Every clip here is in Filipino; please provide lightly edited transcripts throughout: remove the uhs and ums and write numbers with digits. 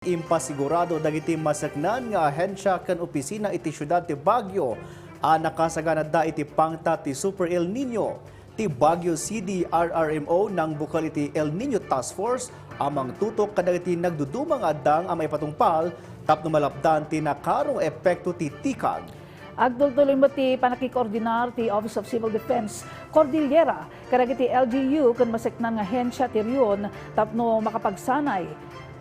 Impasigurado dagiti masaknan nga ahensya kan opisina iti syudad ti Baguio nakasagana da iti pangta ti Super El Nino. Ti Baguio CDRRMO nang bukal iti El Nino Task Force amang tutok kadagiti nagdudumang adang amay patungpal tapno malapdan ti nakarong epekto ti tikag. Agdultuloy mo ti panakikoordinar ti Office of Civil Defense Cordillera kadagiti LGU kan masaknan nga ahensya ti riyon tapno makapagsanay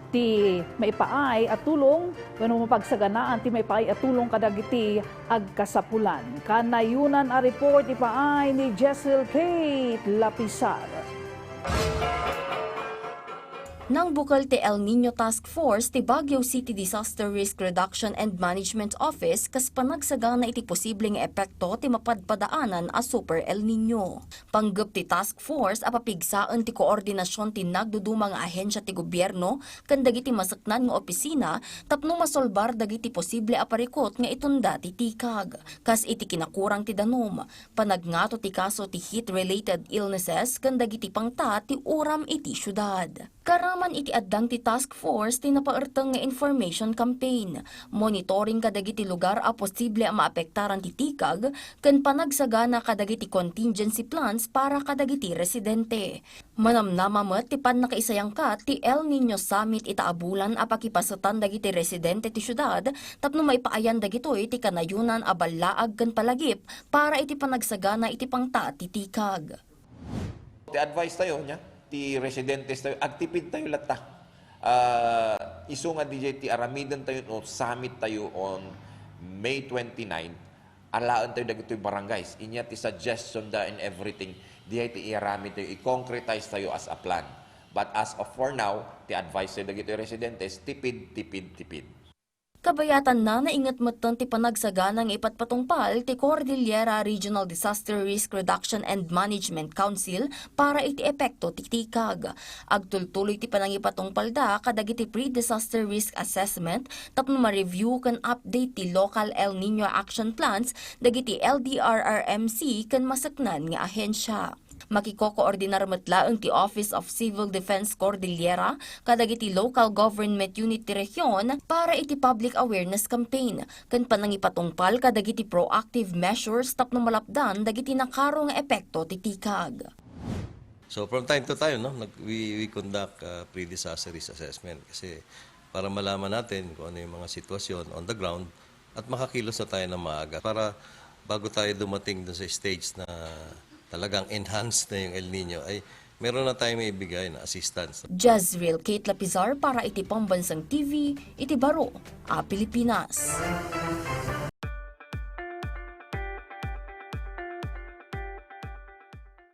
ti maipaay at tulong wenno mapagsaganaan ti maipaay at tulong kadagiti agkasapulan. Kanayunan a report ipaay ni Jessel Kate Lapisar. Nang bukal ti El Nino Task Force ti Baguio City Disaster Risk Reduction and Management Office kas panagsagana iti posibleng epekto ti mapadpadaanan a Super El Nino. Panggep ti Task Force apapigsaan ti koordinasyon ti nagdudumang ahensya ti gobyerno ken dagiti masaknan nga opisina tapno masolbar dagiti posible a parikot nga itunda ti tikag. Kas iti kinakurang ti danom, panagngato ti kaso ti heat-related illnesses ken dagiti pangta ti uram iti syudad. Karaman iti addang ti task force ti napaerteng nga information campaign, monitoring kadagiti lugar a posible a maapektaran ti tikag, ken panagsagana kadagiti contingency plans para kadagiti residente. Manamnama met ti pannakaisayangkat ti El Nino Summit itaabulan a pakipasutan dagiti residente ti syudad tapno maipaayan dagitoy ti kanayunan a ballaag ken palagip para iti panagsagana iti pangta ti tikag. Ti advice tayo niya ti residentes tayo, agtipid tayo lata. Isu nga DJ ti aramidan tayo o summit tayo on May 29, alaan tayo dagitoy barangays. Inya ti suggestion da and everything, di ti iarami tayo, i-concretize tayo as a plan. But as of for now, ti advice tayo dagitoy residentes, tipid. Kabayatan na naingat matan ti panagsagana nga ipatpatungpal ti Cordillera Regional Disaster Risk Reduction and Management Council para iti epekto ti tikag. Agtultuloy ti panangipatungpal da kadagiti pre-disaster risk assessment tapno ma-review kan update ti local El Nino action plans dagiti LDRRMC kan masaknan nga ahensya. Makikokoordinar metlaeng ti Office of Civil Defense Cordillera kadagiti local government unit ti rehiyon para iti public awareness campaign ken panangipatungpal kadagiti proactive measures tapno malapdan dagiti nakarong epekto ti tikag. So from time to time, no, we conduct pre-disaster risk assessment kasi para malaman natin kung ano yung mga sitwasyon on the ground at makakilos na tayo ng maaga para bago tayo dumating dun sa stage na talagang enhanced na yung El Nino ay meron na tayong may ibigay na assistance. Jezreel Kate Lapizar para iti Pambansang TV, iti Baro, Pilipinas.